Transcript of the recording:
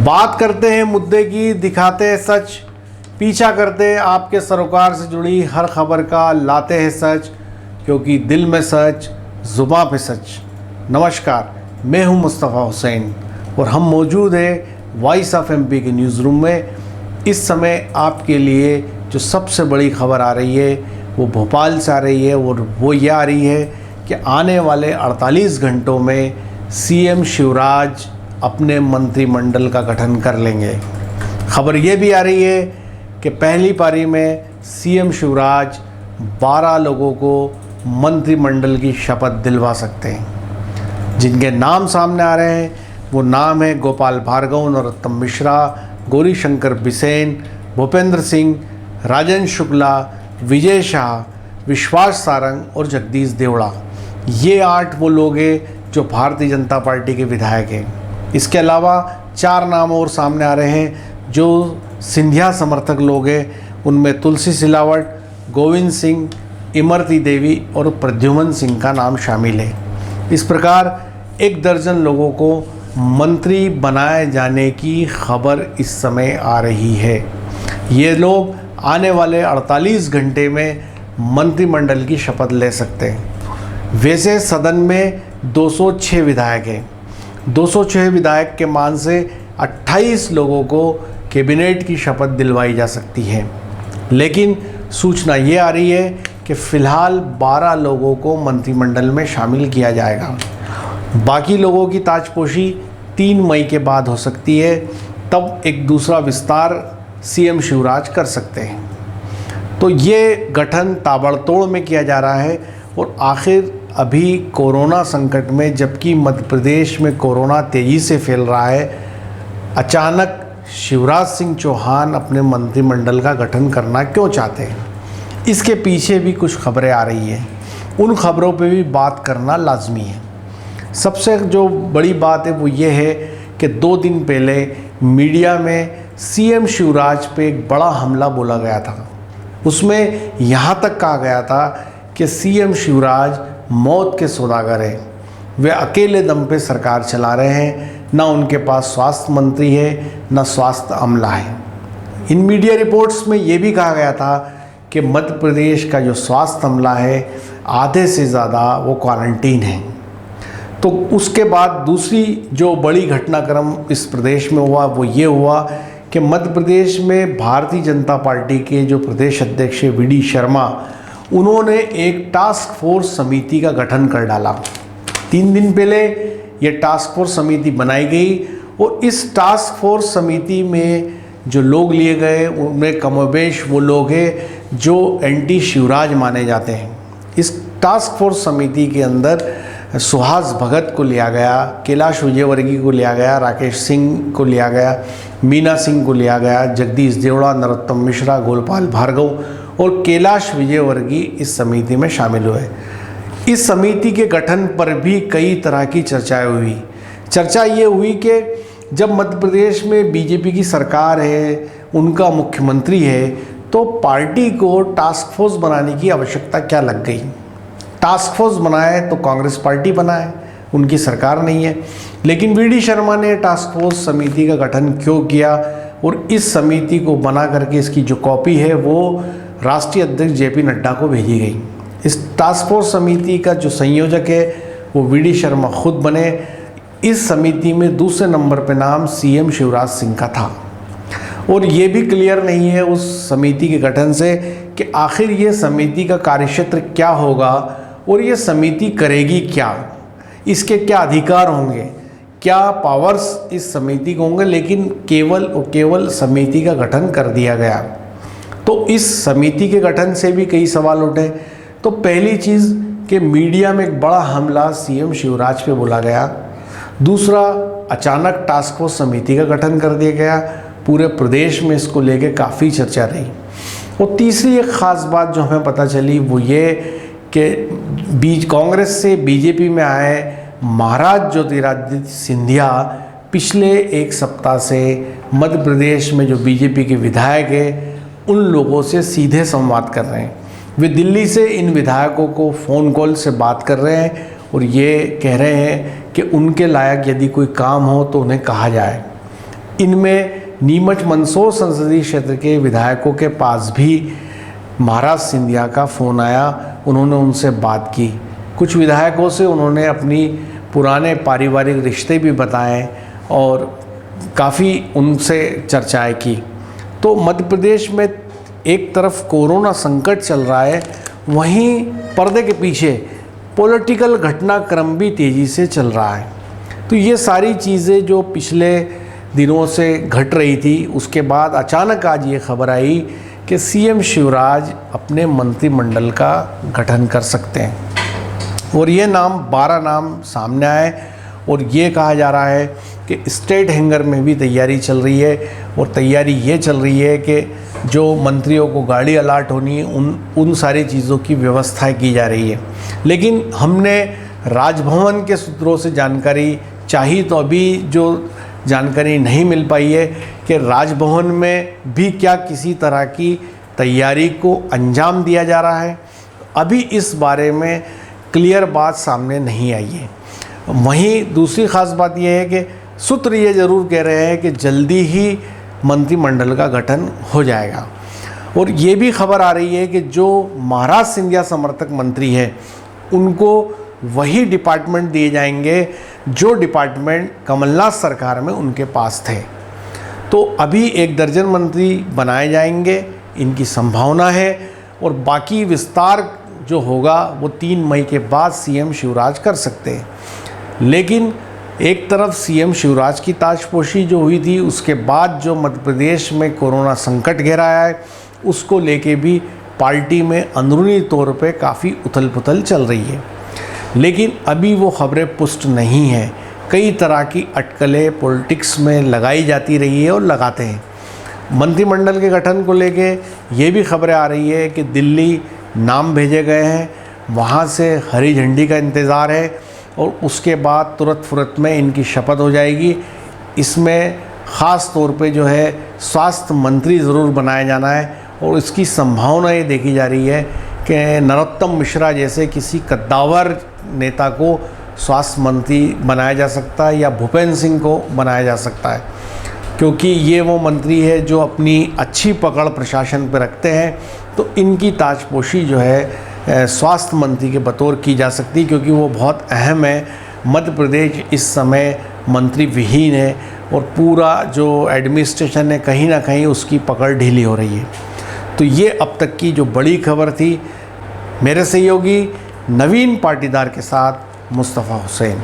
बात करते हैं मुद्दे की, दिखाते हैं सच, पीछा करते हैं आपके सरोकार से जुड़ी हर खबर का, लाते हैं सच, क्योंकि दिल में सच, ज़ुबां पे सच। नमस्कार, मैं हूं मुस्तफ़ा हुसैन और हम मौजूद हैं वॉइस ऑफ एमपी के न्यूज़ रूम में। इस समय आपके लिए जो सबसे बड़ी खबर आ रही है वो भोपाल से आ रही है और वो ये आ रही है कि आने वाले 48 घंटों में सीएम शिवराज अपने मंत्रिमंडल का गठन कर लेंगे। खबर ये भी आ रही है कि पहली पारी में सीएम शिवराज 12 लोगों को मंत्रिमंडल की शपथ दिलवा सकते हैं। जिनके नाम सामने आ रहे हैं वो नाम है गोपाल भार्गव, नरोत्तम मिश्रा, गौरीशंकर बिसेन, भूपेंद्र सिंह, राजेंद्र शुक्ला, विजय शाह, विश्वास सारंग और जगदीश देवड़ा। ये 8 वो लोग हैं जो भारतीय जनता पार्टी के विधायक हैं। इसके अलावा 4 नाम और सामने आ रहे हैं जो सिंधिया समर्थक लोग हैं। उनमें तुलसी सिलावट, गोविंद सिंह, इमरती देवी और प्रद्युमन सिंह का नाम शामिल है। इस प्रकार 1 दर्जन लोगों को मंत्री बनाए जाने की खबर इस समय आ रही है। ये लोग आने वाले 48 घंटे में मंत्रिमंडल की शपथ ले सकते हैं। वैसे सदन में 206 विधायक हैं। 206 विधायक के मान से 28 लोगों को कैबिनेट की शपथ दिलवाई जा सकती है, लेकिन सूचना ये आ रही है कि फ़िलहाल 12 लोगों को मंत्रिमंडल में शामिल किया जाएगा। बाकी लोगों की ताजपोशी 3 मई के बाद हो सकती है, तब एक दूसरा विस्तार सीएम शिवराज कर सकते हैं। तो ये गठन ताबड़तोड़ में किया जा रहा है और आखिर अभी कोरोना संकट में, जबकि मध्य प्रदेश में कोरोना तेज़ी से फैल रहा है, अचानक शिवराज सिंह चौहान अपने मंत्रिमंडल का गठन करना क्यों चाहते हैं? इसके पीछे भी कुछ खबरें आ रही हैं। उन खबरों पे भी बात करना लाजमी है। सबसे जो बड़ी बात है वो ये है कि 2 दिन पहले मीडिया में सीएम शिवराज पे एक बड़ा हमला बोला गया था। उसमें यहाँ तक कहा गया था कि सीएम शिवराज मौत के सौदागर हैं। वे अकेले दम पे सरकार चला रहे हैं, ना उनके पास स्वास्थ्य मंत्री है, ना स्वास्थ्य अमला है। इन मीडिया रिपोर्ट्स में ये भी कहा गया था कि मध्य प्रदेश का जो स्वास्थ्य अमला है, आधे से ज़्यादा वो क्वारंटीन है। तो उसके बाद दूसरी जो बड़ी घटनाक्रम इस प्रदेश में हुआ वो ये हुआ कि मध्य प्रदेश में भारतीय जनता पार्टी के जो प्रदेश अध्यक्ष वीडी शर्मा, उन्होंने एक टास्क फोर्स समिति का गठन कर डाला। 3 दिन पहले ये टास्क फोर्स समिति बनाई गई और इस टास्क फोर्स समिति में जो लोग लिए गए उनमें कमोबेश वो लोग हैं जो एंटी शिवराज माने जाते हैं। इस टास्क फोर्स समिति के अंदर सुहास भगत को लिया गया, कैलाश विजयवर्गीय को लिया गया, राकेश सिंह को लिया गया, मीना सिंह को लिया गया, जगदीश देवड़ा, नरोत्तम मिश्रा, गोपाल भार्गव और कैलाश विजयवर्गीय इस समिति में शामिल हुए। इस समिति के गठन पर भी कई तरह की चर्चाएं हुई। चर्चा ये हुई कि जब मध्य प्रदेश में बीजेपी की सरकार है, उनका मुख्यमंत्री है, तो पार्टी को टास्क फोर्स बनाने की आवश्यकता क्या लग गई? टास्क फोर्स बनाए तो कांग्रेस पार्टी बनाए, उनकी सरकार नहीं है। लेकिन वीडी शर्मा ने टास्क फोर्स समिति का गठन क्यों किया और इस समिति को बना करके इसकी जो कॉपी है वो राष्ट्रीय अध्यक्ष जेपी नड्डा को भेजी गई। इस टास्क फोर्स समिति का जो संयोजक है वो वीडी शर्मा खुद बने। इस समिति में दूसरे नंबर पे नाम सीएम शिवराज सिंह का था और ये भी क्लियर नहीं है उस समिति के गठन से कि आखिर ये समिति का कार्यक्षेत्र क्या होगा और ये समिति करेगी क्या, इसके क्या अधिकार होंगे, क्या पावर्स इस समिति को होंगे। लेकिन केवल और केवल समिति का गठन कर दिया गया। तो इस समिति के गठन से भी कई सवाल उठे। तो पहली चीज़ कि मीडिया में एक बड़ा हमला सीएम शिवराज पे बोला गया। दूसरा, अचानक टास्क फोर्स समिति का गठन कर दिया गया। पूरे प्रदेश में इसको लेके काफ़ी चर्चा रही। और तीसरी एक ख़ास बात जो हमें पता चली वो ये कि कांग्रेस से बीजेपी में आए महाराज ज्योतिरादित्य सिंधिया पिछले 1 सप्ताह से मध्य प्रदेश में जो बीजेपी के विधायक हैं उन लोगों से सीधे संवाद कर रहे हैं। वे दिल्ली से इन विधायकों को फ़ोन कॉल से बात कर रहे हैं और ये कह रहे हैं कि उनके लायक यदि कोई काम हो तो उन्हें कहा जाए। इनमें नीमच मंदसौर संसदीय क्षेत्र के विधायकों के पास भी महाराज सिंधिया का फ़ोन आया। उन्होंने उनसे बात की, कुछ विधायकों से उन्होंने अपनी पुराने पारिवारिक रिश्ते भी बताए और काफ़ी उनसे चर्चाएं की। तो मध्य प्रदेश में एक तरफ कोरोना संकट चल रहा है, वहीं पर्दे के पीछे पॉलिटिकल घटनाक्रम भी तेज़ी से चल रहा है। तो ये सारी चीज़ें जो पिछले दिनों से घट रही थी, उसके बाद अचानक आज ये खबर आई कि सीएम शिवराज अपने मंत्रिमंडल का गठन कर सकते हैं और ये 12 नाम सामने आए और ये कहा जा रहा है कि स्टेट हैंगर में भी तैयारी चल रही है और तैयारी ये चल रही है कि जो मंत्रियों को गाड़ी अलाट होनी उन सारी चीज़ों की व्यवस्था की जा रही है। लेकिन हमने राजभवन के सूत्रों से जानकारी चाही तो अभी जो जानकारी नहीं मिल पाई है कि राजभवन में भी क्या किसी तरह की तैयारी को अंजाम दिया जा रहा है, अभी इस बारे में क्लियर बात सामने नहीं आई है। वहीं दूसरी ख़ास बात यह है कि सूत्र ये ज़रूर कह रहे हैं कि जल्दी ही मंत्रिमंडल का गठन हो जाएगा और ये भी खबर आ रही है कि जो महाराज सिंधिया समर्थक मंत्री हैं उनको वही डिपार्टमेंट दिए जाएंगे जो डिपार्टमेंट कमलनाथ सरकार में उनके पास थे। तो अभी 1 दर्जन मंत्री बनाए जाएंगे, इनकी संभावना है और बाकी विस्तार जो होगा वो 3 मई के बाद सीएम शिवराज कर सकते हैं। लेकिन एक तरफ सीएम शिवराज की ताजपोशी जो हुई थी, उसके बाद जो मध्य प्रदेश में कोरोना संकट घेराया है उसको लेके भी पार्टी में अंदरूनी तौर पे काफ़ी उथल पुथल चल रही है। लेकिन अभी वो खबरें पुष्ट नहीं हैं। कई तरह की अटकलें पॉलिटिक्स में लगाई जाती रही है और लगाते हैं। मंत्रिमंडल के गठन को लेके ये भी खबरें आ रही है कि दिल्ली नाम भेजे गए हैं, वहाँ से हरी झंडी का इंतज़ार है और उसके बाद तुरंत में इनकी शपथ हो जाएगी। इसमें ख़ास तौर पे जो है स्वास्थ्य मंत्री ज़रूर बनाया जाना है और इसकी संभावना ये देखी जा रही है कि नरोत्तम मिश्रा जैसे किसी कद्दावर नेता को स्वास्थ्य मंत्री बनाया जा सकता है या भूपेंद्र सिंह को बनाया जा सकता है, क्योंकि ये वो मंत्री है जो अपनी अच्छी पकड़ प्रशासन पर रखते हैं। तो इनकी ताजपोशी जो है स्वास्थ्य मंत्री के बतौर की जा सकती है, क्योंकि वो बहुत अहम है। मध्य प्रदेश इस समय मंत्री विहीन है और पूरा जो एडमिनिस्ट्रेशन है कहीं ना कहीं उसकी पकड़ ढीली हो रही है। तो ये अब तक की जो बड़ी खबर थी। मेरे सहयोगी नवीन पाटीदार के साथ मुस्तफ़ा हुसैन।